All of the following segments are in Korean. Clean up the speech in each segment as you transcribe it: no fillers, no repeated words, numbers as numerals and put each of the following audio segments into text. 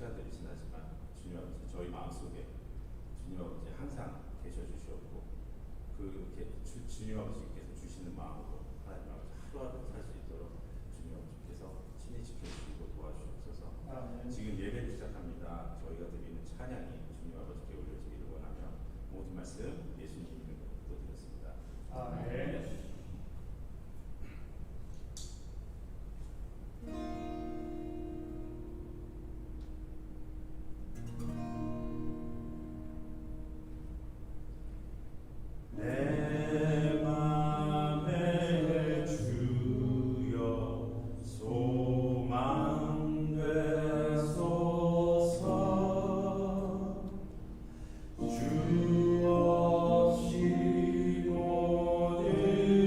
시간들이 지나지만 주님 아버지 저희 마음속에 주님 아버지 항상 계셔 주시었고 주님 아버지께서 주시는 마음으로 하나님 아버지 하루하루 살 수 있도록 주님 아버지께서 친히 지켜주시고 도와주옵소서. 지금 예배를 시작합니다. 저희가 드리는 찬양이 주님 아버지께 올려지기를 원하며 모든 말씀 예수님 이름으로 기도드렸습니다. 아멘. 내 맘에 주여 소망되소서. 주 없이 모든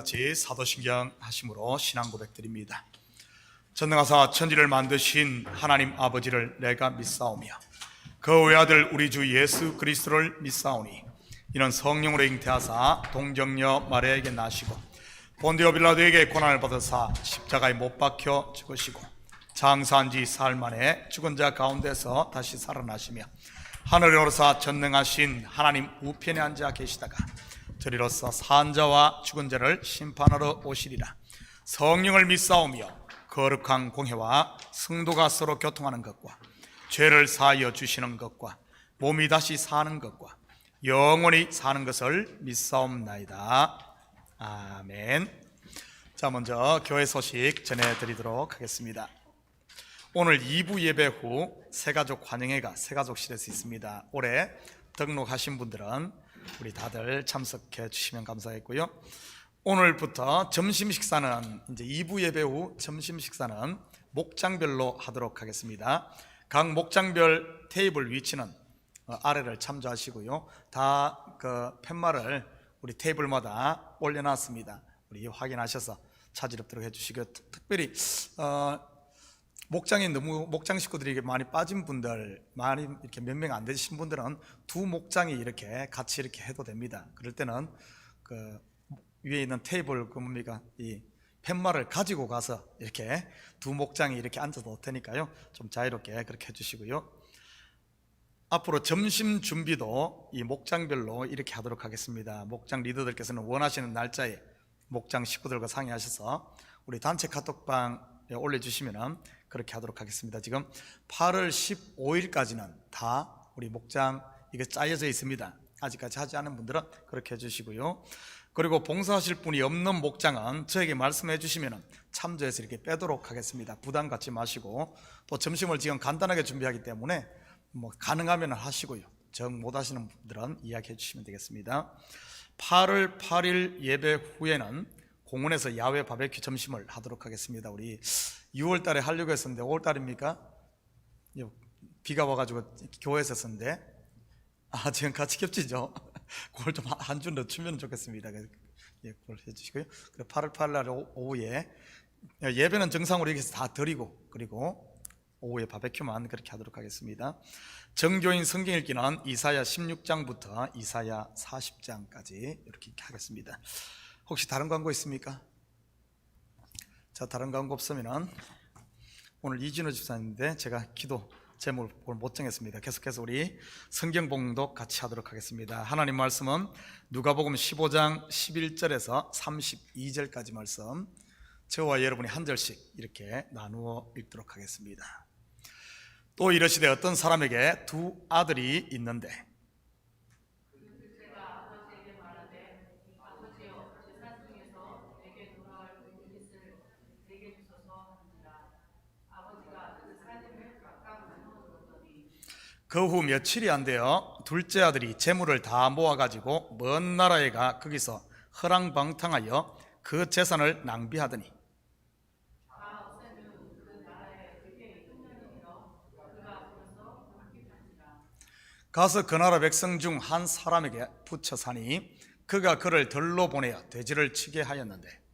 같이 사도신경 하심으로 신앙 고백드립니다. 전능하사 천지를 만드신 하나님 아버지를 내가 믿사오며 그 외아들 우리 주 예수 그리스도를 믿사오니 이는 성령으로 잉태하사 동정녀 마리아에게 나시고 본디오 빌라도에게 고난을 받으사 십자가에 못 박혀 죽으시고 장사한 지 사흘 만에 죽은 자 가운데서 다시 살아나시며 하늘에 오르사 전능하신 하나님 우편에 앉아 계시다가 저리로서 산 자와 죽은 자를 심판하러 오시리라. 성령을 믿사오며 거룩한 공회와 성도가 서로 교통하는 것과 죄를 사하여 주시는 것과 몸이 다시 사는 것과 영원히 사는 것을 믿사옵나이다. 아멘. 자, 먼저 교회 소식 전해드리도록 하겠습니다. 오늘 2부 예배 후 새가족 환영회가 새가족실에서 있습니다. 올해 등록하신 분들은 우리 다들 참석해 주시면 감사하겠고요. 오늘부터 점심 식사는 이제 2부 예배 후 점심 식사는 목장별로 하도록 하겠습니다. 각 목장별 테이블 위치는 아래를 참조하시고요. 다 그 팻말을 우리 테이블마다 올려놨습니다. 우리 확인하셔서 찾으도록 해주시고, 특별히 목장이 너무 목장 식구들이 많이 빠진 분들, 많이 이렇게 몇 명 안 되신 분들은 두 목장이 이렇게 같이 이렇게 해도 됩니다. 그럴 때는 그 위에 있는 테이블 그 뭡니까 이 팻말을 가지고 가서 이렇게 두 목장이 이렇게 앉아도 올 테니까요. 좀 자유롭게 그렇게 해주시고요. 앞으로 점심 준비도 이 목장별로 이렇게 하도록 하겠습니다. 목장 리더들께서는 원하시는 날짜에 목장 식구들과 상의하셔서 우리 단체 카톡방에 올려주시면 그렇게 하도록 하겠습니다. 지금 8월 15일까지는 다 우리 목장 이게 짜여져 있습니다. 아직까지 하지 않은 분들은 그렇게 해주시고요. 그리고 봉사하실 분이 없는 목장은 저에게 말씀해 주시면 참조해서 이렇게 빼도록 하겠습니다. 부담 갖지 마시고, 또 점심을 지금 간단하게 준비하기 때문에 뭐 가능하면 하시고요. 정 못하시는 분들은 이야기해 주시면 되겠습니다. 8월 8일 예배 후에는 공원에서 야외 바베큐 점심을 하도록 하겠습니다. 우리 6월 달에 하려고 했었는데 5월 달입니까? 비가 와가지고 교회에서 했었는데 지금 같이 겹치죠? 그걸 좀 한 주 늦추면 좋겠습니다. 예, 그걸 해주시고요. 8월 8일 날 오후에 예배는 정상으로 여기서 다 드리고, 그리고 오후에 바베큐만 그렇게 하도록 하겠습니다. 정교인 성경 읽기는 이사야 16장부터 이사야 40장까지 이렇게 하겠습니다. 혹시 다른 광고 있습니까? 자, 다른 광고 없으면 오늘 이진호 집사님인데 제가 기도 제목을 못 정했습니다. 계속해서 우리 성경 봉독 같이 하도록 하겠습니다. 하나님 말씀은 누가복음 15장 11절에서 32절까지 말씀, 저와 여러분이 한 절씩 이렇게 나누어 읽도록 하겠습니다. 또 이르시되 어떤 사람에게 두 아들이 있는데 그 후 며칠이 안 되어 둘째 아들이 재물을 다 모아가지고 먼 나라에 가 거기서 허랑방탕하여 그 재산을 낭비하더니 가서 그 나라 백성 중 한 사람에게 붙여 사니 그가 그를 들로 보내어 돼지를 치게 하였는데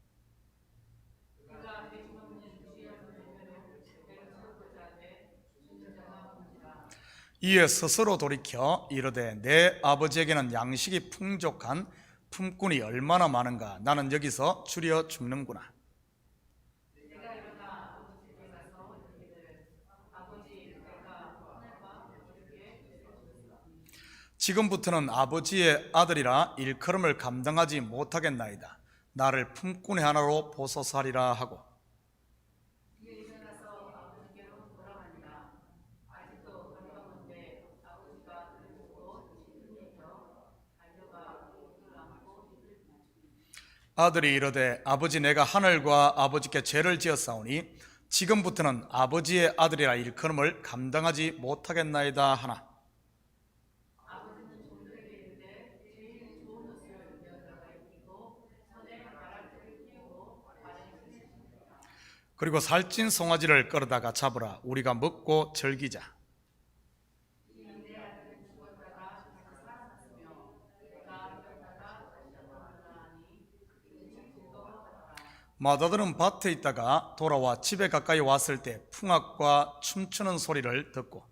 이에 스스로 돌이켜 이르되 내 아버지에게는 양식이 풍족한 품꾼이 얼마나 많은가, 나는 여기서 줄여 죽는구나. 지금부터는 아버지의 아들이라 일컬음을 감당하지 못하겠나이다. 나를 품꾼의 하나로 보소서 하리라 하고 아들이 이르되 아버지, 내가 하늘과 아버지께 죄를 지었사오니 지금부터는 아버지의 아들이라 일컬음을 감당하지 못하겠나이다 하나. 그리고 살찐 송아지를 끌어다가 잡으라, 우리가 먹고 즐기자. 맏아들은 밭에 있다가 돌아와 집에 가까이 왔을 때 풍악과 춤추는 소리를 듣고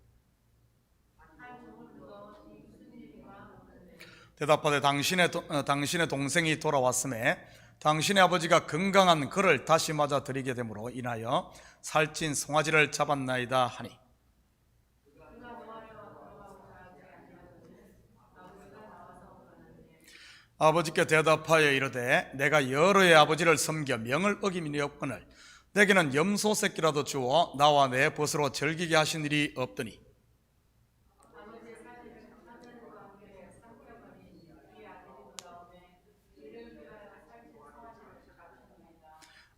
대답하되 당신의 동생이 돌아왔음에 당신의 아버지가 건강한 그를 다시 맞아 드리게 됨으로 인하여 살찐 송아지를 잡았나이다 하니 아버지께 대답하여 이르되 내가 여러의 아버지를 섬겨 명을 어기니없거늘 내게는 염소 새끼라도 주어 나와 내 벗으로 즐기게 하신 일이 없더니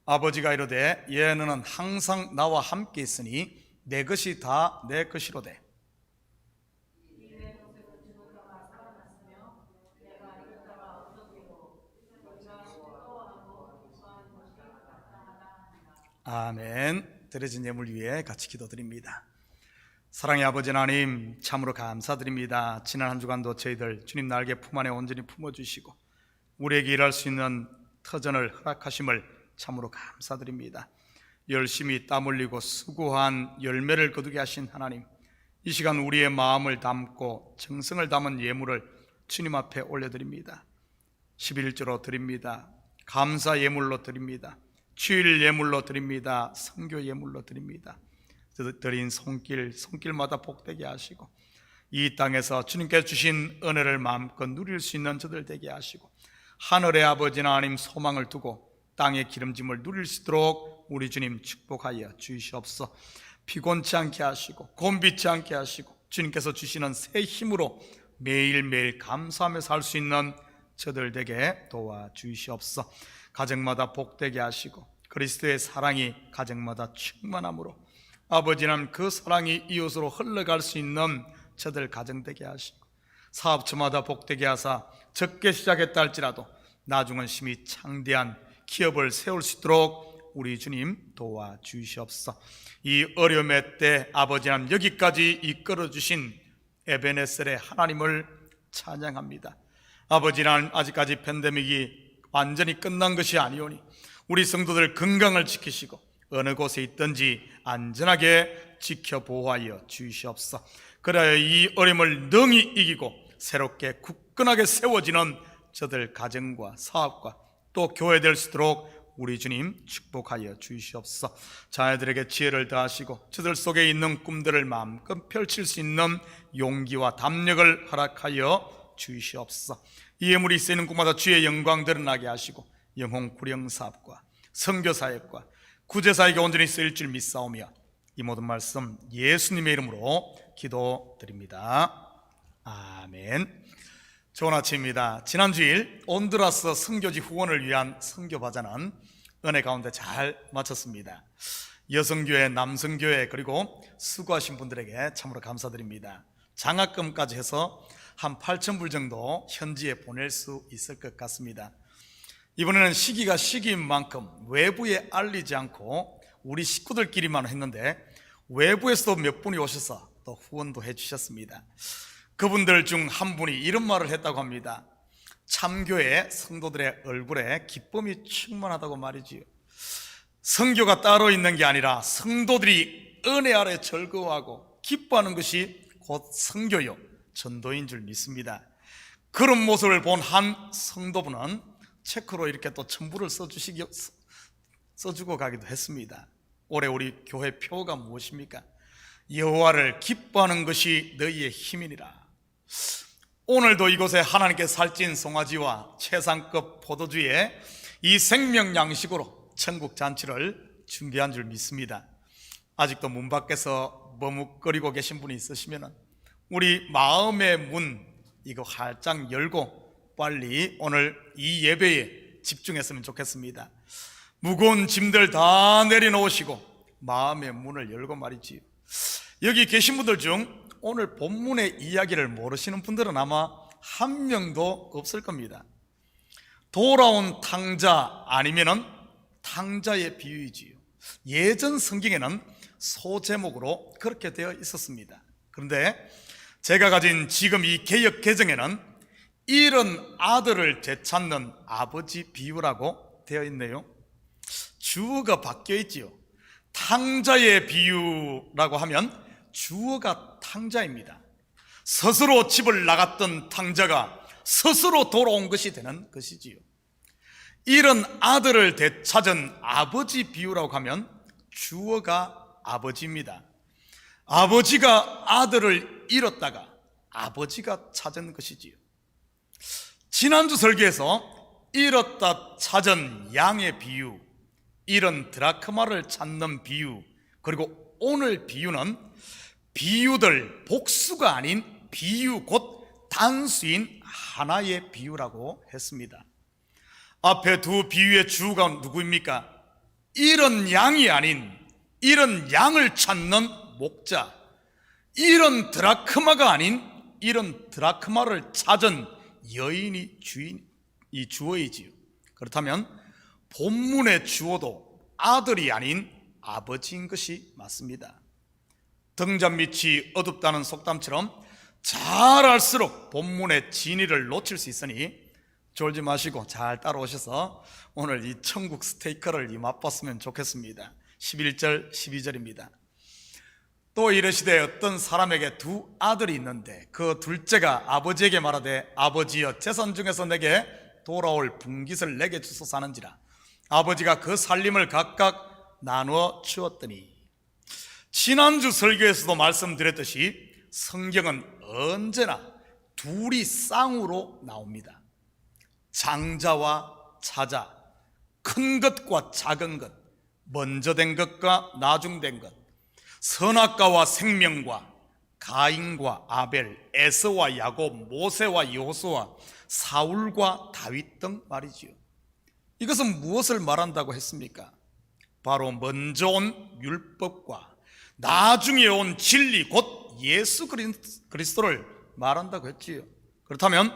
아버지가 이르되 얘는 항상 나와 함께 있으니 내 것이 다 내 것이로되 아멘. 드려진 예물 위에 같이 기도드립니다. 사랑의 아버지 하나님, 참으로 감사드립니다. 지난 한 주간도 저희들 주님 날개 품 안에 온전히 품어주시고 우리에게 일할 수 있는 터전을 허락하심을 참으로 감사드립니다. 열심히 땀 흘리고 수고한 열매를 거두게 하신 하나님, 이 시간 우리의 마음을 담고 정성을 담은 예물을 주님 앞에 올려드립니다. 11조로 드립니다. 감사 예물로 드립니다. 주일 예물로 드립니다. 선교 예물로 드립니다. 드린 손길마다 복되게 하시고 이 땅에서 주님께서 주신 은혜를 마음껏 누릴 수 있는 저들 되게 하시고 하늘의 아버지 하나님 소망을 두고 땅의 기름짐을 누릴 수 있도록 우리 주님 축복하여 주시옵소서. 피곤치 않게 하시고 곤비치 않게 하시고 주님께서 주시는 새 힘으로 매일매일 감사하며 살 수 있는 저들 되게 도와주시옵소서. 가정마다 복되게 하시고 그리스도의 사랑이 가정마다 충만함으로 아버지는 그 사랑이 이웃으로 흘러갈 수 있는 저들 가정 되게 하시고 사업처마다 복되게 하사 적게 시작했다 할지라도 나중은 심히 창대한 기업을 세울 수 있도록 우리 주님 도와주시옵소서. 이 어려움의 때 아버지는 여기까지 이끌어주신 에베네셀의 하나님을 찬양합니다. 아버지는 아직까지 팬데믹이 완전히 끝난 것이 아니오니 우리 성도들 건강을 지키시고 어느 곳에 있든지 안전하게 지켜보호하여 주시옵소서. 그래야 이 어려움을 능히 이기고 새롭게 굳건하게 세워지는 저들 가정과 사업과 또 교회 될 수 있도록 우리 주님 축복하여 주시옵소서. 자녀들에게 지혜를 더하시고 저들 속에 있는 꿈들을 마음껏 펼칠 수 있는 용기와 담력을 허락하여 주시옵소서. 이 예물이 쓰이는 곳마다 주의 영광 드러나게 하시고 영혼 구령 사업과 선교 사역과 구제 사역에 온전히 쓰일 줄 믿사오며 이 모든 말씀 예수님의 이름으로 기도드립니다. 아멘. 좋은 아침입니다. 지난 주일 온두라스 선교지 후원을 위한 선교바자는 은혜 가운데 잘 마쳤습니다. 여성교회, 남성교회 그리고 수고하신 분들에게 참으로 감사드립니다. 장학금까지 해서 한 8,000불 정도 현지에 보낼 수 있을 것 같습니다. 이번에는 시기가 시기인 만큼 외부에 알리지 않고 우리 식구들끼리만 했는데 외부에서도 몇 분이 오셔서 또 후원도 해주셨습니다. 그분들 중 한 분이 이런 말을 했다고 합니다. 참교회 성도들의 얼굴에 기쁨이 충만하다고 말이지요. 성교가 따로 있는 게 아니라 성도들이 은혜 아래 즐거워하고 기뻐하는 것이 곧 성교요 전도인 줄 믿습니다. 그런 모습을 본 한 성도분은 체크로 이렇게 또 첨부를 써주고 가기도 했습니다. 올해 우리 교회 표가 무엇입니까? 여호와를 기뻐하는 것이 너희의 힘이니라. 오늘도 이곳에 하나님께 살찐 송아지와 최상급 포도주에 이 생명 양식으로 천국 잔치를 준비한 줄 믿습니다. 아직도 문 밖에서 머뭇거리고 계신 분이 있으시면 우리 마음의 문 이거 활짝 열고 빨리 오늘 이 예배에 집중했으면 좋겠습니다. 무거운 짐들 다 내려놓으시고 마음의 문을 열고 말이지요. 여기 계신 분들 중 오늘 본문의 이야기를 모르시는 분들은 아마 한 명도 없을 겁니다. 돌아온 탕자 아니면은 탕자의 비유이지요. 예전 성경에는 소제목으로 그렇게 되어 있었습니다. 그런데 제가 가진 지금 이 개역 개정에는 이런 아들을 되찾는 아버지 비유라고 되어 있네요. 주어가 바뀌어 있지요. 탕자의 비유라고 하면 주어가 탕자입니다. 스스로 집을 나갔던 탕자가 스스로 돌아온 것이 되는 것이지요. 이런 아들을 되찾은 아버지 비유라고 하면 주어가 아버지입니다. 아버지가 아들을 잃었다가 아버지가 찾은 것이지요. 지난주 설교에서 잃었다 찾은 양의 비유, 잃은 드라크마를 찾는 비유, 그리고 오늘 비유는 비유들 복수가 아닌 비유 곧 단수인 하나의 비유라고 했습니다. 앞에 두 비유의 주가 누구입니까? 이런 양이 아닌 이런 양을 찾는 목자, 이런 드라크마가 아닌 이런 드라크마를 찾은 여인이 주인이 주어이지요. 그렇다면 본문의 주어도 아들이 아닌 아버지인 것이 맞습니다. 등잔 밑이 어둡다는 속담처럼 잘 알수록 본문의 진리를 놓칠 수 있으니 졸지 마시고 잘 따라오셔서 오늘 이 천국 스테이크를 맛봤으면 좋겠습니다. 11절 12절입니다. 또 이르시되 어떤 사람에게 두 아들이 있는데 그 둘째가 아버지에게 말하되 아버지여 재산 중에서 내게 돌아올 분깃을 내게 주소서 하는지라. 아버지가 그 살림을 각각 나누어 주었더니, 지난주 설교에서도 말씀드렸듯이 성경은 언제나 둘이 쌍으로 나옵니다. 장자와 차자, 큰 것과 작은 것, 먼저 된 것과 나중된 것, 선악과와 생명과 가인과 아벨, 에서와 야곱, 모세와 여호수아, 사울과 다윗 등 말이지요. 이것은 무엇을 말한다고 했습니까? 바로 먼저 온 율법과 나중에 온 진리, 곧 예수 그리스도를 말한다고 했지요. 그렇다면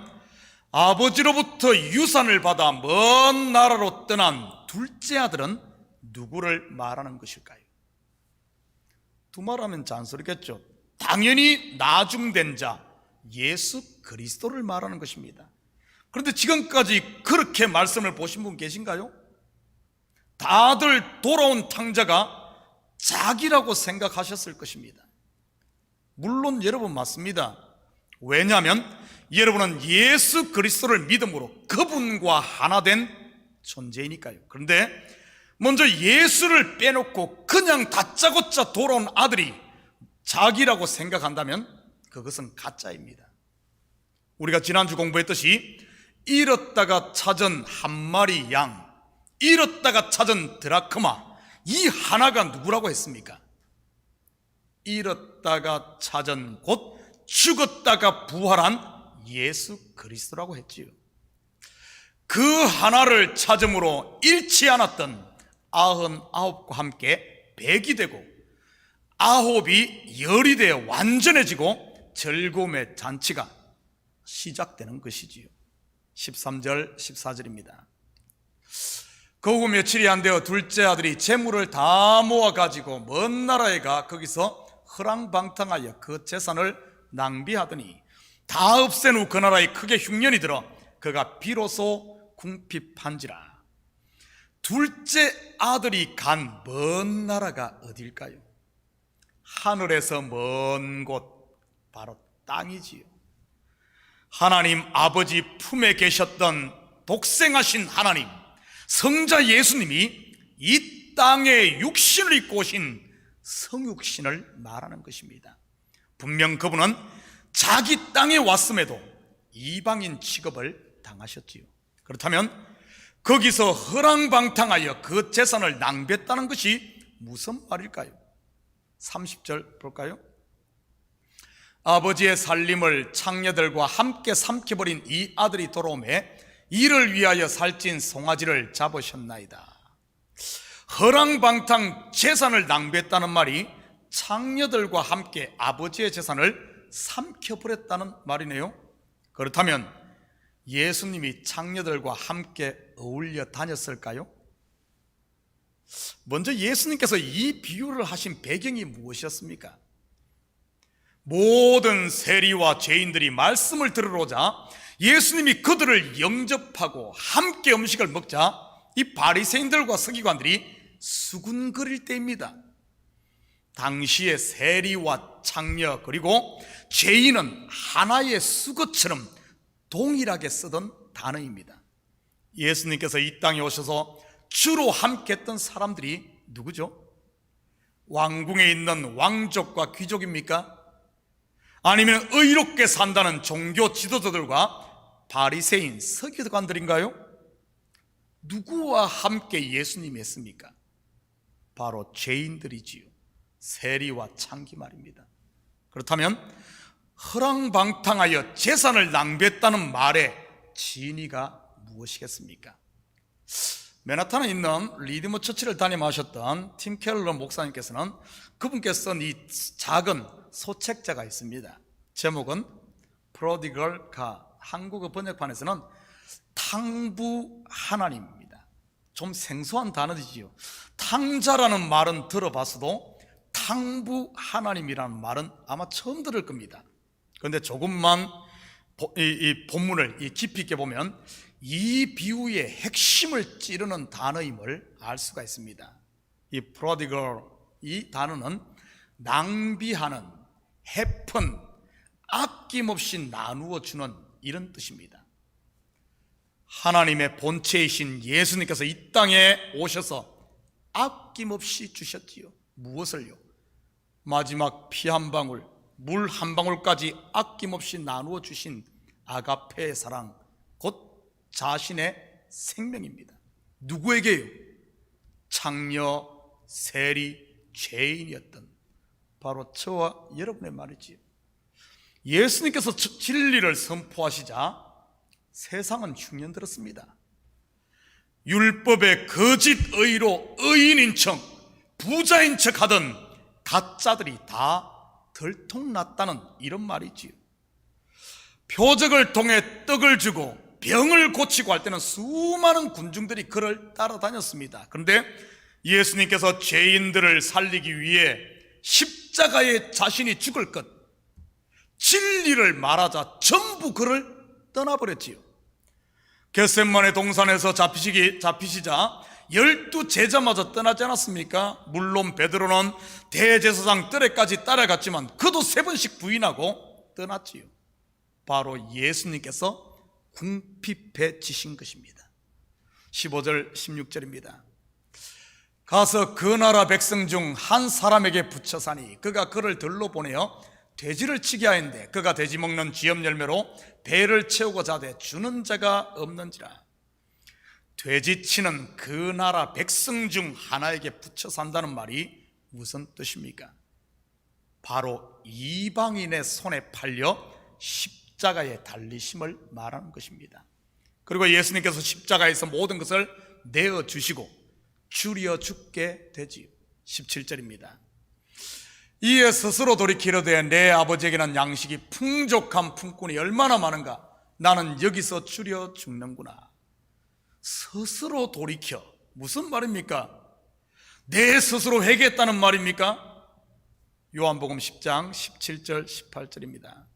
아버지로부터 유산을 받아 먼 나라로 떠난 둘째 아들은 누구를 말하는 것일까요? 두말하면 잔소리겠죠. 당연히 나중된 자 예수 그리스도를 말하는 것입니다. 그런데 지금까지 그렇게 말씀을 보신 분 계신가요? 다들 돌아온 탕자가 자기라고 생각하셨을 것입니다. 물론 여러분 맞습니다. 왜냐하면 여러분은 예수 그리스도를 믿음으로 그분과 하나 된 존재이니까요. 그런데 먼저 예수를 빼놓고 그냥 다짜고짜 돌아온 아들이 자기라고 생각한다면 그것은 가짜입니다. 우리가 지난주 공부했듯이 잃었다가 찾은 한 마리 양, 잃었다가 찾은 드라크마, 이 하나가 누구라고 했습니까? 잃었다가 찾은, 곧 죽었다가 부활한 예수 그리스도라고 했지요. 그 하나를 찾음으로 잃지 않았던 99과 함께 100이 되고 9이 10이 되어 완전해지고 즐거움의 잔치가 시작되는 것이지요. 13절 14절입니다. 그 후 며칠이 안 되어 둘째 아들이 재물을 다 모아가지고 먼 나라에 가 거기서 허랑방탕하여 그 재산을 낭비하더니 다 없앤 후 그 나라에 크게 흉년이 들어 그가 비로소 궁핍한지라. 둘째 아들이 간 먼 나라가 어딜까요? 하늘에서 먼 곳, 바로 땅이지요. 하나님 아버지 품에 계셨던 독생하신 하나님, 성자 예수님이 이 땅에 육신을 입고 오신 성육신을 말하는 것입니다. 분명 그분은 자기 땅에 왔음에도 이방인 취급을 당하셨지요. 그렇다면 거기서 허랑방탕하여 그 재산을 낭비했다는 것이 무슨 말일까요? 30절 볼까요? 아버지의 살림을 창녀들과 함께 삼켜버린 이 아들이 돌아오매 이를 위하여 살찐 송아지를 잡으셨나이다. 허랑방탕 재산을 낭비했다는 말이 창녀들과 함께 아버지의 재산을 삼켜버렸다는 말이네요. 그렇다면 예수님이 창녀들과 함께 어울려 다녔을까요? 먼저 예수님께서 이 비유를 하신 배경이 무엇이었습니까? 모든 세리와 죄인들이 말씀을 들으러자 예수님이 그들을 영접하고 함께 음식을 먹자 이 바리새인들과 서기관들이 수군거릴 때입니다. 당시의 세리와 창녀 그리고 죄인은 하나의 수거처럼 동일하게 쓰던 단어입니다. 예수님께서 이 땅에 오셔서 주로 함께 했던 사람들이 누구죠? 왕궁에 있는 왕족과 귀족입니까? 아니면 의롭게 산다는 종교 지도자들과 바리새인 서기관들인가요? 누구와 함께 예수님이 했습니까? 바로 죄인들이지요. 세리와 창기 말입니다. 그렇다면 허랑방탕하여 재산을 낭비했다는 말의 진위가 무엇이겠습니까? 맨하탄에 있는 리디머 처치를 담임하셨던 팀 켈러 목사님께서는 그분께서 쓴 이 작은 소책자가 있습니다. 제목은 프로디걸 가, 한국어 번역판에서는 탕부 하나님입니다. 좀 생소한 단어이지요. 탕자라는 말은 들어봤어도 탕부 하나님이라는 말은 아마 처음 들을 겁니다. 그런데 조금만 이 본문을 깊이 있게 보면 이 비유의 핵심을 찌르는 단어임을 알 수가 있습니다. 이 prodigal, 이 단어는 낭비하는, 해픈, 아낌없이 나누어 주는 이런 뜻입니다. 하나님의 본체이신 예수님께서 이 땅에 오셔서 아낌없이 주셨지요. 무엇을요? 마지막 피 한 방울, 물 한 방울까지 아낌없이 나누어 주신 아가페의 사랑, 곧 자신의 생명입니다. 누구에게요? 창녀, 세리, 죄인이었던 바로 저와 여러분의 말이지요. 예수님께서 진리를 선포하시자 세상은 흉년들었습니다. 율법의 거짓 의로 의인인 척, 부자인 척 하던 가짜들이 다 들통났다는 이런 말이지요. 표적을 통해 떡을 주고 병을 고치고 할 때는 수많은 군중들이 그를 따라다녔습니다. 그런데 예수님께서 죄인들을 살리기 위해 십자가에 자신이 죽을 것, 진리를 말하자 전부 그를 떠나버렸지요. 겟세마네 동산에서 잡히시자 12 제자마저 떠나지 않았습니까? 물론 베드로는 대제사장 뜰에까지 따라갔지만 그도 3번씩 부인하고 떠났지요. 바로 예수님께서 궁핍해지신 것입니다. 15절 16절입니다. 가서 그 나라 백성 중 한 사람에게 붙여사니 그가 그를 들로 보내어 돼지를 치게 하였는데 그가 돼지 먹는 쥐염 열매로 배를 채우고자 하되 주는 자가 없는지라. 돼지 치는 그 나라 백성 중 하나에게 붙여 산다는 말이 무슨 뜻입니까? 바로 이방인의 손에 팔려 십자가에 달리심을 말하는 것입니다. 그리고 예수님께서 십자가에서 모든 것을 내어주시고 줄여 죽게 되지요. 17절입니다. 이에 스스로 돌이키려되 내 아버지에게는 양식이 풍족한 품꾼이 얼마나 많은가. 나는 여기서 줄여 죽는구나. 스스로 돌이켜 무슨 말입니까? 내 스스로 회개했다는 말입니까? 요한복음 10장 17절 18절입니다.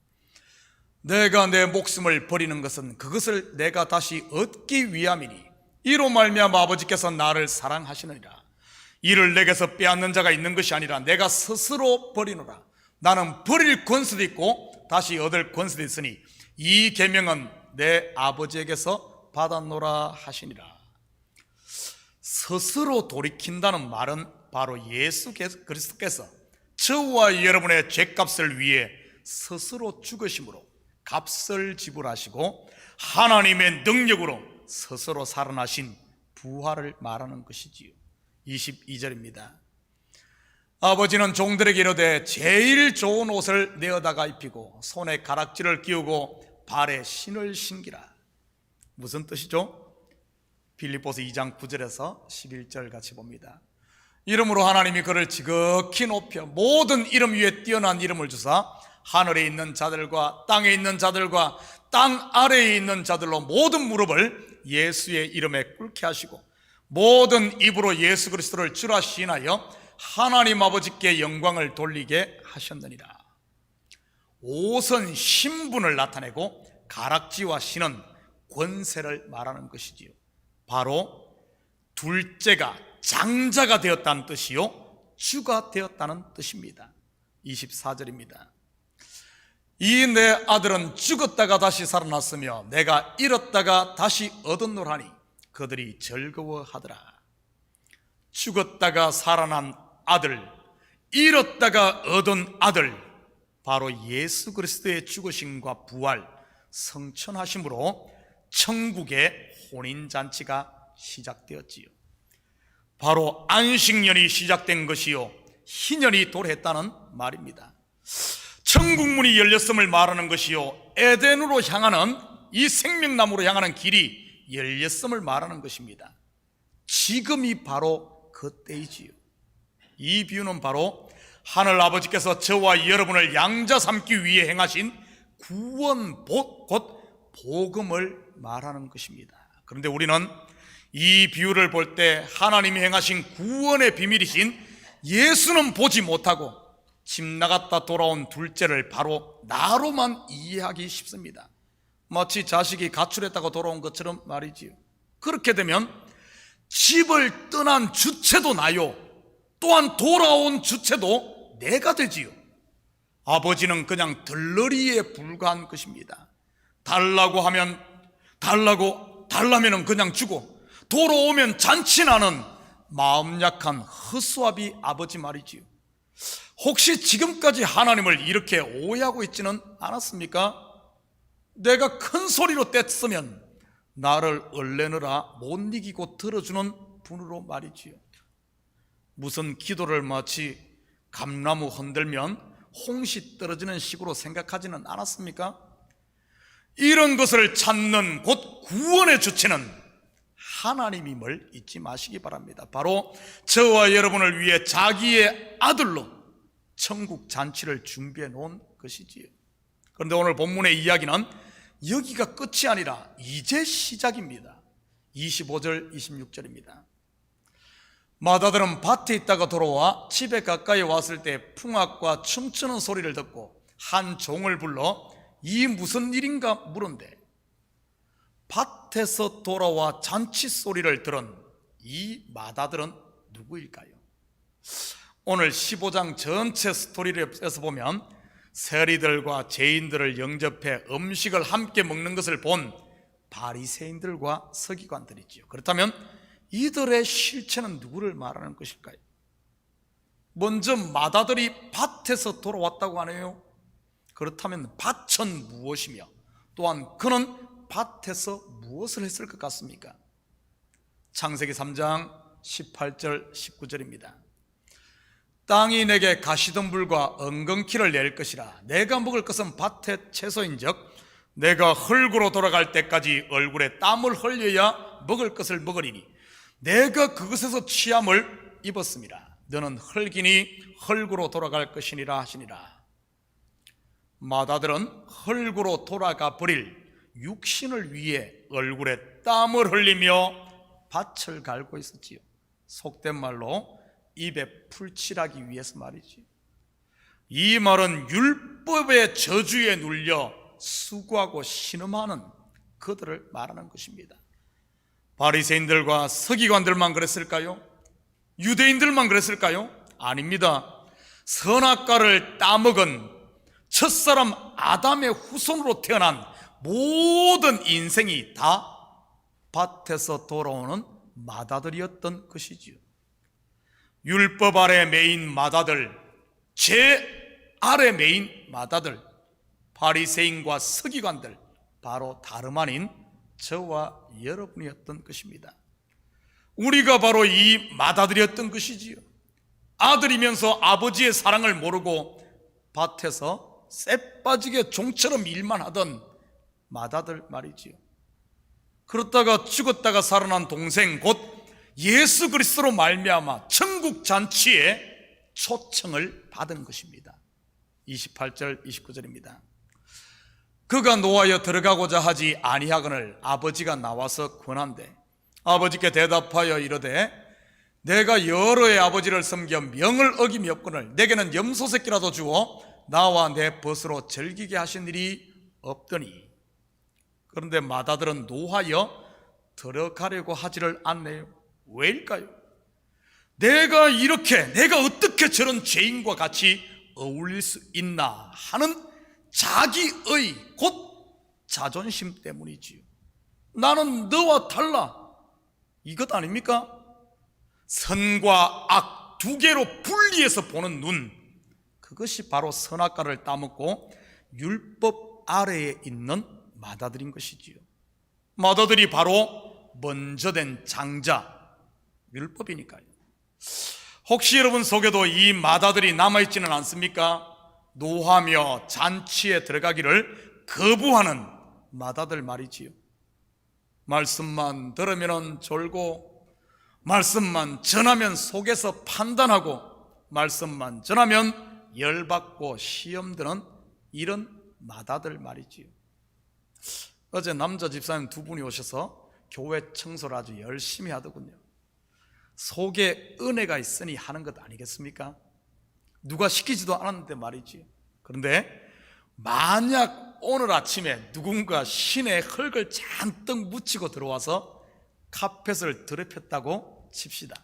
내가 내 목숨을 버리는 것은 그것을 내가 다시 얻기 위함이니 이로 말미암아 아버지께서 나를 사랑하시느니라. 이를 내게서 빼앗는 자가 있는 것이 아니라 내가 스스로 버리노라. 나는 버릴 권세도 있고 다시 얻을 권세도 있으니 이 계명은 내 아버지에게서 받았노라 하시니라. 스스로 돌이킨다는 말은 바로 예수 그리스도께서 저와 여러분의 죄값을 위해 스스로 죽으심으로 값을 지불하시고 하나님의 능력으로 스스로 살아나신 부활을 말하는 것이지요. 22절입니다. 아버지는 종들에게 이르되 제일 좋은 옷을 내어다가 입히고 손에 가락지를 끼우고 발에 신을 신기라. 무슨 뜻이죠? 빌립보서 2장 9절에서 11절 같이 봅니다. 이름으로 하나님이 그를 지극히 높여 모든 이름 위에 뛰어난 이름을 주사 하늘에 있는 자들과 땅에 있는 자들과 땅 아래에 있는 자들로 모든 무릎을 예수의 이름에 꿇게 하시고 모든 입으로 예수 그리스도를 주라 시인하여 하나님 아버지께 영광을 돌리게 하셨느니라. 옷은 신분을 나타내고 가락지와 신은 권세를 말하는 것이지요. 바로 둘째가 장자가 되었다는 뜻이요 주가 되었다는 뜻입니다. 24절입니다. 이 내 아들은 죽었다가 다시 살아났으며 내가 잃었다가 다시 얻었노라니 그들이 즐거워하더라. 죽었다가 살아난 아들, 잃었다가 얻은 아들, 바로 예수 그리스도의 죽으심과 부활, 성천하심으로 천국의 혼인잔치가 시작되었지요. 바로 안식년이 시작된 것이요 희년이 도래했다는 말입니다. 천국문이 열렸음을 말하는 것이요 에덴으로 향하는 이 생명나무로 향하는 길이 열렸음을 말하는 것입니다. 지금이 바로 그때이지요. 이 비유는 바로 하늘 아버지께서 저와 여러분을 양자 삼기 위해 행하신 구원 곧 복음을 말하는 것입니다. 그런데 우리는 이 비유를 볼 때 하나님이 행하신 구원의 비밀이신 예수는 보지 못하고 집 나갔다 돌아온 둘째를 바로 나로만 이해하기 쉽습니다. 마치 자식이 가출했다고 돌아온 것처럼 말이지요. 그렇게 되면 집을 떠난 주체도 나요, 또한 돌아온 주체도 내가 되지요. 아버지는 그냥 들러리에 불과한 것입니다. 달라고 하면 달라고, 달라면은 그냥 주고 돌아오면 잔치나는 마음 약한 허수아비 아버지 말이지요. 혹시 지금까지 하나님을 이렇게 오해하고 있지는 않았습니까? 내가 큰 소리로 떼쓰면 나를 얼레느라 못 이기고 들어주는 분으로 말이지요. 무슨 기도를 마치 감나무 흔들면 홍시 떨어지는 식으로 생각하지는 않았습니까? 이런 것을 찾는 곧 구원의 주체는 하나님임을 잊지 마시기 바랍니다. 바로 저와 여러분을 위해 자기의 아들로 천국 잔치를 준비해 놓은 것이지요. 그런데 오늘 본문의 이야기는 여기가 끝이 아니라 이제 시작입니다. 25절 26절입니다. 마다들은 밭에 있다가 돌아와 집에 가까이 왔을 때 풍악과 춤추는 소리를 듣고 한 종을 불러 이 무슨 일인가 물은데 밭에서 돌아와 잔치 소리를 들은 이 마다들은 누구일까요? 오늘 15장 전체 스토리에서 보면 세리들과 죄인들을 영접해 음식을 함께 먹는 것을 본 바리새인들과 서기관들이지요. 그렇다면 이들의 실체는 누구를 말하는 것일까요? 먼저 마다들이 밭에서 돌아왔다고 하네요. 그렇다면 밭은 무엇이며 또한 그는 밭에서 무엇을 했을 것 같습니까? 창세기 3장 18절 19절입니다. 땅이 내게 가시덤불과 엉겅퀴를 낼 것이라. 내가 먹을 것은 밭의 채소인즉 내가 흙으로 돌아갈 때까지 얼굴에 땀을 흘려야 먹을 것을 먹으리니 내가 그것에서 취함을 입었습니다. 너는 흙이니 흙으로 돌아갈 것이니라 하시니라. 마다들은 흙으로 돌아가 버릴 육신을 위해 얼굴에 땀을 흘리며 밭을 갈고 있었지요. 속된 말로 입에 풀칠하기 위해서 말이지. 이 말은 율법의 저주에 눌려 수고하고 신음하는 그들을 말하는 것입니다. 바리새인들과 서기관들만 그랬을까요? 유대인들만 그랬을까요? 아닙니다. 선악과를 따먹은 첫사람 아담의 후손으로 태어난 모든 인생이 다 밭에서 돌아오는 마다들이었던 것이지요. 율법 아래 메인 마다들, 죄 아래 메인 마다들, 바리새인과 서기관들, 바로 다름 아닌 저와 여러분이었던 것입니다. 우리가 바로 이 마다들이었던 것이지요. 아들이면서 아버지의 사랑을 모르고 밭에서 쎄 빠지게 종처럼 일만 하던 마다들 말이지요. 그렇다가 죽었다가 살아난 동생 곧 예수 그리스도로 말미암아 천국 잔치에 초청을 받은 것입니다. 28절 29절입니다. 그가 노하여 들어가고자 하지 아니하거늘 아버지가 나와서 권한대 아버지께 대답하여 이르되 내가 여러의 아버지를 섬겨 명을 어김없거늘 내게는 염소 새끼라도 주어 나와 내 벗으로 즐기게 하신 일이 없더니. 그런데 마다들은 노하여 들어가려고 하지를 않네요. 왜일까요? 내가 어떻게 저런 죄인과 같이 어울릴 수 있나 하는 자기의 곧 자존심 때문이지요. 나는 너와 달라, 이것 아닙니까? 선과 악 두 개로 분리해서 보는 눈, 그것이 바로 선악과를 따먹고 율법 아래에 있는 마다들인 것이지요. 마다들이 바로 먼저 된 장자, 율법이니까요. 혹시 여러분 속에도 이 마다들이 남아있지는 않습니까? 노하며 잔치에 들어가기를 거부하는 마다들 말이지요. 말씀만 들으면 졸고, 말씀만 전하면 속에서 판단하고, 말씀만 전하면 열받고 시험 드는 이런 마다들 말이지요. 어제 남자 집사님 두 분이 오셔서 교회 청소를 아주 열심히 하더군요. 속에 은혜가 있으니 하는 것 아니겠습니까? 누가 시키지도 않았는데 말이지요. 그런데 만약 오늘 아침에 누군가 신의 흙을 잔뜩 묻히고 들어와서 카펫을 더럽혔다고 칩시다.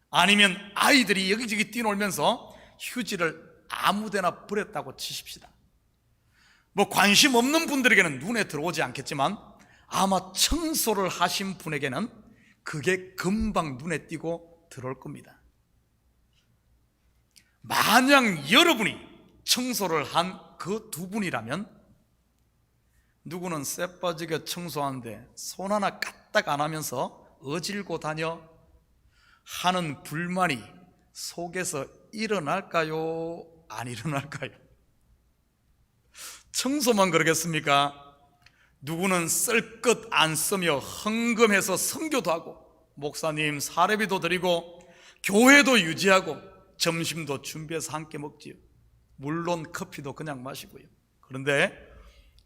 아니면 아이들이 여기저기 뛰놀면서 휴지를 아무데나 버렸다고 치십시다. 관심 없는 분들에게는 눈에 들어오지 않겠지만 아마 청소를 하신 분에게는 그게 금방 눈에 띄고 들어올 겁니다. 만약 여러분이 청소를 한 그 두 분이라면, 누구는 쇠 빠지게 청소하는데 손 하나 까딱 안 하면서 어질고 다녀 하는 불만이 속에서 일어날까요? 안 일어날까요? 청소만 그러겠습니까? 누구는 쓸 것 안 쓰며 헌금해서 선교도 하고, 목사님 사례비도 드리고, 교회도 유지하고, 점심도 준비해서 함께 먹지요. 물론 커피도 그냥 마시고요. 그런데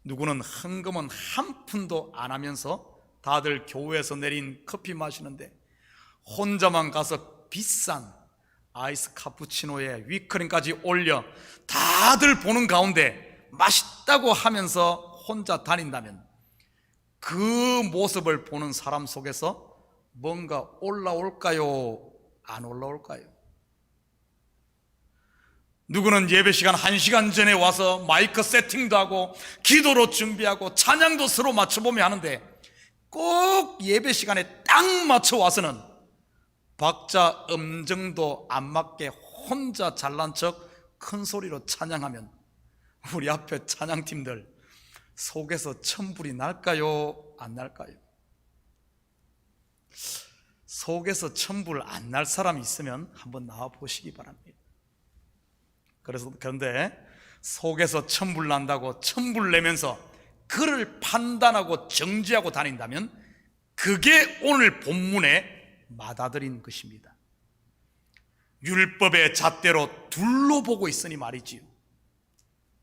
누구는 헌금은 한 푼도 안 하면서 다들 교회에서 내린 커피 마시는데 혼자만 가서 비싼 아이스 카푸치노에 위크림까지 올려 다들 보는 가운데 맛있다고 하면서 혼자 다닌다면, 그 모습을 보는 사람 속에서 뭔가 올라올까요? 안 올라올까요? 누구는 예배 시간 1시간 전에 와서 마이크 세팅도 하고 기도로 준비하고 찬양도 서로 맞춰보며 하는데, 꼭 예배 시간에 딱 맞춰 와서는 박자 음정도 안 맞게 혼자 잘난 척 큰 소리로 찬양하면 우리 앞에 찬양팀들 속에서 천불이 날까요? 안 날까요? 속에서 천불 안 날 사람이 있으면 한번 나와 보시기 바랍니다. 그런데 속에서 천불 난다고 천불 내면서 그를 판단하고 정죄하고 다닌다면 그게 오늘 본문의 맏아들인 것입니다. 율법의 잣대로 둘로 보고 있으니 말이지요.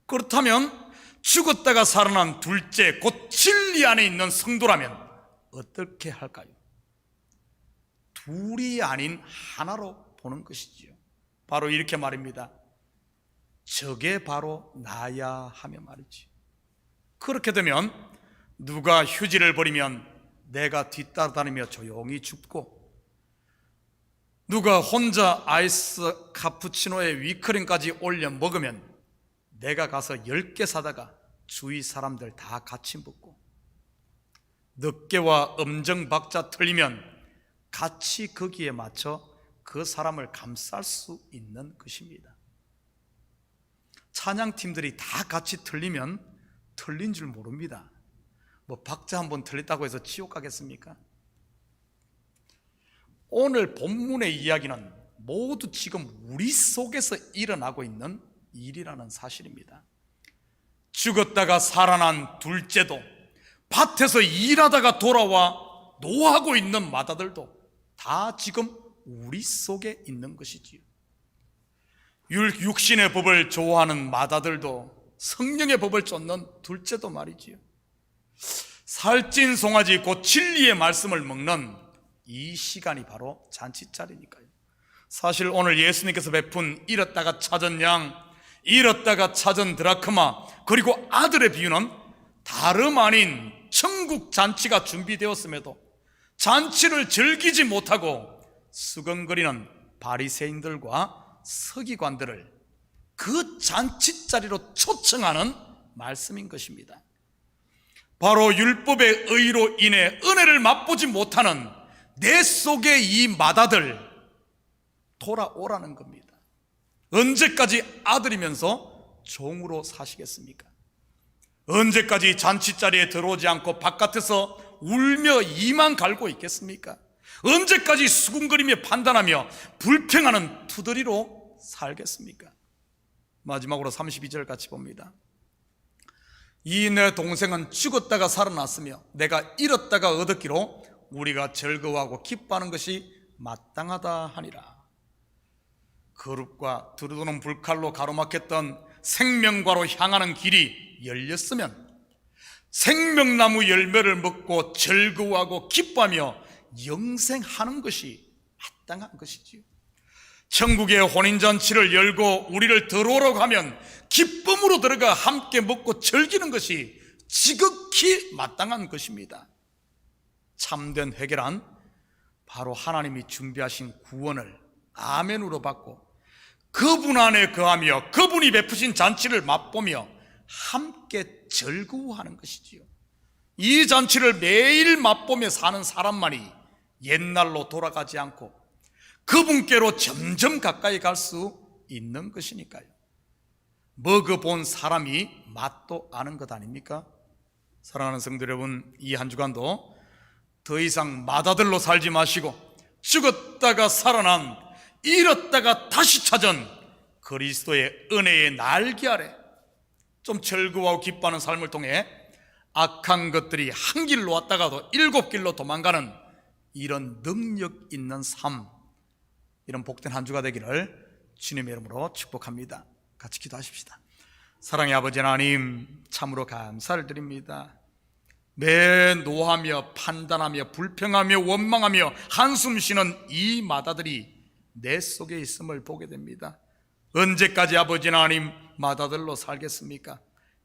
그렇다면 죽었다가 살아난 둘째, 곧 진리 안에 있는 성도라면 어떻게 할까요? 둘이 아닌 하나로 보는 것이지요. 바로 이렇게 말입니다. 저게 바로 나야 하며 말이지. 그렇게 되면 누가 휴지를 버리면 내가 뒤따라다니며 조용히 죽고, 누가 혼자 아이스 카푸치노에 위크림까지 올려 먹으면 내가 가서 10개 사다가 주위 사람들 다 같이 먹고, 늑개와 음정 박자 틀리면 같이 거기에 맞춰 그 사람을 감쌀 수 있는 것입니다. 찬양팀들이 다 같이 틀리면 틀린 줄 모릅니다. 뭐 박자 한번 틀렸다고 해서 지옥 가겠습니까? 오늘 본문의 이야기는 모두 지금 우리 속에서 일어나고 있는 일이라는 사실입니다. 죽었다가 살아난 둘째도, 밭에서 일하다가 돌아와 노하고 있는 맏아들도 다 지금 우리 속에 있는 것이지요. 육신의 법을 좋아하는 맏아들도, 성령의 법을 쫓는 둘째도 말이지요. 살찐 송아지 곧 진리의 말씀을 먹는 이 시간이 바로 잔치자리니까요. 사실 오늘 예수님께서 베푼 잃었다가 찾은 양, 잃었다가 찾은 드라크마, 그리고 아들의 비유는 다름 아닌 천국 잔치가 준비되었음에도 잔치를 즐기지 못하고 수근거리는 바리새인들과 서기관들을 그 잔치자리로 초청하는 말씀인 것입니다. 바로 율법의 의로 인해 은혜를 맛보지 못하는 내 속의 이 맏아들 돌아오라는 겁니다. 언제까지 아들이면서 종으로 사시겠습니까? 언제까지 잔치자리에 들어오지 않고 바깥에서 울며 이만 갈고 있겠습니까? 언제까지 수군거리며 판단하며 불평하는 투덜이로 살겠습니까? 마지막으로 32절 같이 봅니다. 이 내 동생은 죽었다가 살아났으며 내가 잃었다가 얻었기로 우리가 즐거워하고 기뻐하는 것이 마땅하다 하니라. 거룩과 두루두는 불칼로 가로막혔던 생명과로 향하는 길이 열렸으면 생명나무 열매를 먹고 즐거워하고 기뻐하며 영생하는 것이 마땅한 것이지요. 천국의 혼인잔치를 열고 우리를 들어오라고 하면 기쁨으로 들어가 함께 먹고 즐기는 것이 지극히 마땅한 것입니다. 참된 회개란 바로 하나님이 준비하신 구원을 아멘으로 받고 그분 안에 거하며 그분이 베푸신 잔치를 맛보며 함께 즐거워하는 것이지요. 이 잔치를 매일 맛보며 사는 사람만이 옛날로 돌아가지 않고 그분께로 점점 가까이 갈 수 있는 것이니까요. 먹어본 사람이 맛도 아는 것 아닙니까? 사랑하는 성도 여러분, 이 한 주간도 더 이상 맏아들로 살지 마시고 죽었다가 살아난, 잃었다가 다시 찾은 그리스도의 은혜의 날개 아래 좀 즐거워하고 기뻐하는 삶을 통해 악한 것들이 한 길로 왔다가도 7길로 도망가는 이런 능력 있는 삶, 이런 복된 한 주가 되기를 주님의 이름으로 축복합니다. 같이 기도하십시다. 사랑의 아버지 하나님, 참으로 감사를 드립니다. 매 노하며 판단하며 불평하며 원망하며 한숨 쉬는 이 맏아들이 내 속에 있음을 보게 됩니다. 언제까지 아버지 하나님 맏아들로 살겠습니까?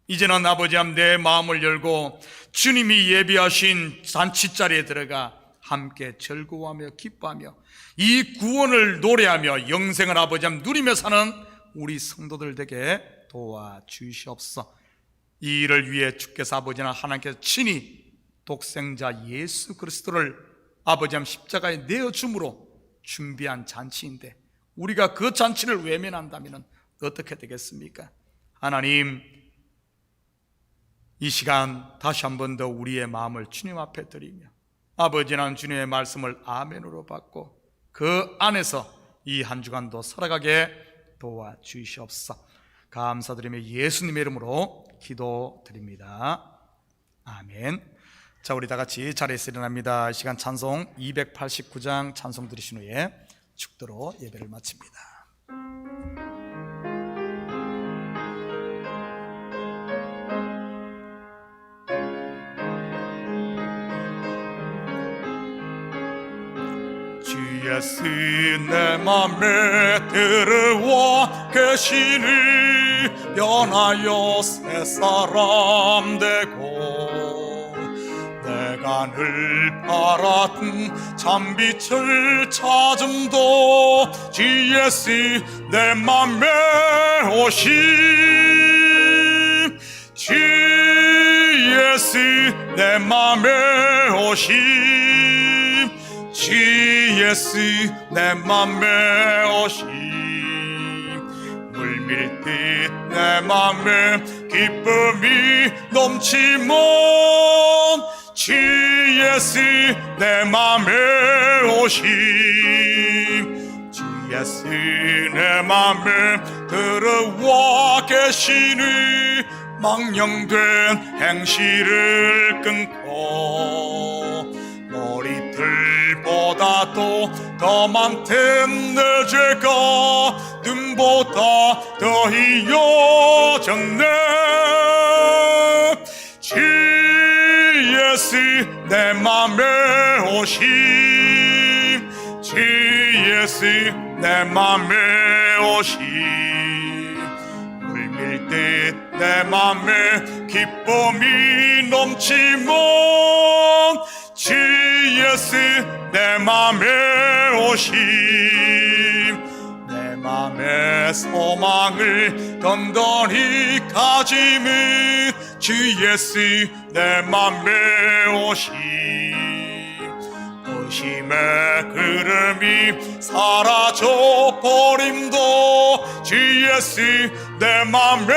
이제는 아버지 하나님 내 마음을 열고 주님이 예비하신 잔치자리에 들어가 함께 즐거워하며 기뻐하며 이 구원을 노래하며 영생을 아버지 하나님 누리며 사는 우리 성도들 되게 도와주시옵소서. 이 일을 위해 주께서 아버지 하나님 하나님께서 친히 독생자 예수 그리스도를 아버지 하나님 십자가에 내어줌으로 준비한 잔치인데 우리가 그 잔치를 외면한다면 어떻게 되겠습니까? 하나님, 이 시간 다시 한 번 더 우리의 마음을 주님 앞에 드리며 아버지 하나님 주님의 말씀을 아멘으로 받고 그 안에서 이 한 주간도 살아가게 도와주시옵소서. 감사드리며 예수님의 이름으로 기도드립니다. 아멘. 자, 우리 다 같이 자리에서 일어납니다. 이 시간 찬송 289장 찬송 들으신 후에 축도로 예배를 마칩니다. 주 예수 내 맘에 들어와 계시니 변하여 새 사람 되고 내가 늘 바랐던 참빛을 찾음도 주 예수 내 맘에 오심 주 예수 내 맘에 오심 주 예수 내 맘에 오심 물밀듯 내 맘에 기쁨이 넘치면 주 예수 내 맘에 오심 주 예수 내 맘에 들어와 계시니 망령된 행실을 끊고 머리털보다도 더 많던 내 죄가 눈보다 더 희어졌네 주 예수 내 맘에 오심 주 예수 내 맘에 오심 물밀듯 내 맘에 기쁨이 넘치면 주 예수 내 맘에 오심 내 맘의 소망을 던던히 가지면 주 예수 내 맘에 오심 의심의 구름이 사라져 버림도 주 예수 내 맘에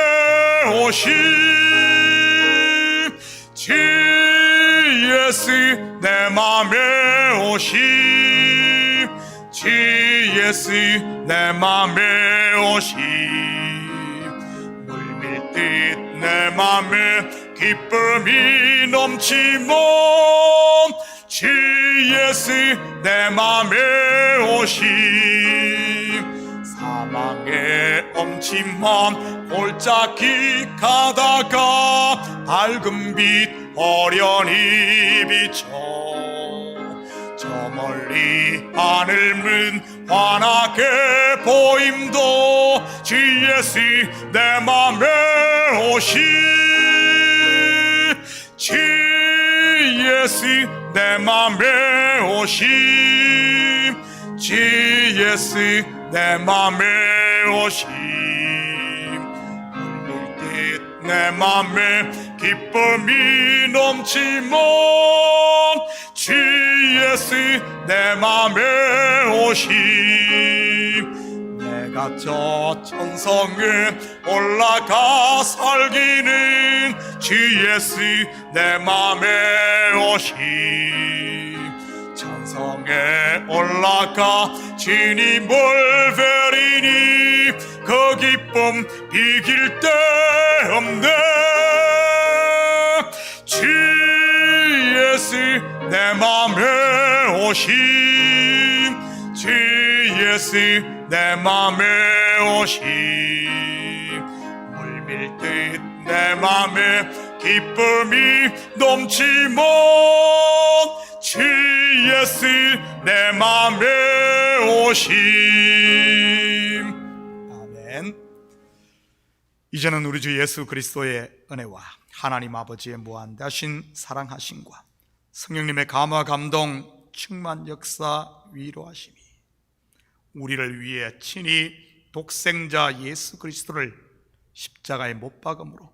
오심 주 예수 내 맘에 오심 주 예수 내 맘에 오심 물밀듯 내 맘에 기쁨이 넘치면 주 예수 내 맘에 오심 사망의 엄침한 골짜기 가다가 밝은 빛 어련히 비춰 저 멀리 하늘문 환하게 보임도 주 예수 내 맘에 오심 주 예수 내 맘에 오심 주 예수 내 맘에 오심 물밀듯 내 맘에 기쁨이 넘치면 주 예수 내 맘에 오심. 내가 저 천성에 올라가 살기는 주 예수 내 맘에 오심. 천성에 올라가 주님을 뵈리니 그 기쁨 비길 데 없네. 주 예수 내 맘에 오심. 주 예수 내 맘에 오심. 물밀듯 내 맘에 기쁨이 넘치면 주 예수 내 맘에 오심. 아멘. 이제는 우리 주 예수 그리스도의 은혜와 하나님 아버지의 무한대하신 사랑하심과 성령님의 감화 감동 충만 역사 위로하심이 우리를 위해 친히 독생자 예수 그리스도를 십자가에 못 박음으로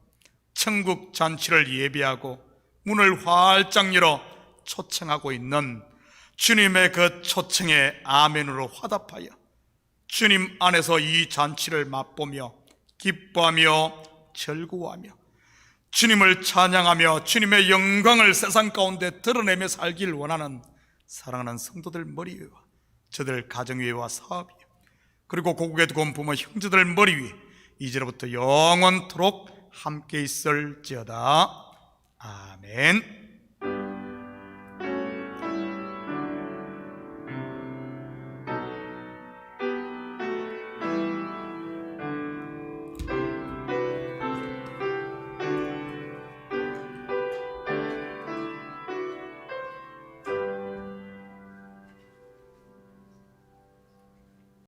천국 잔치를 예비하고 문을 활짝 열어 초청하고 있는 주님의 그 초청에 아멘으로 화답하여 주님 안에서 이 잔치를 맛보며 기뻐하며 즐거워하며 주님을 찬양하며 주님의 영광을 세상 가운데 드러내며 살길 원하는 사랑하는 성도들 머리 위와 저들 가정 위와 사업 위 그리고 고국에 두고 온 부모 형제들 머리 위 이제로부터 영원토록 함께 있을지어다. 아멘.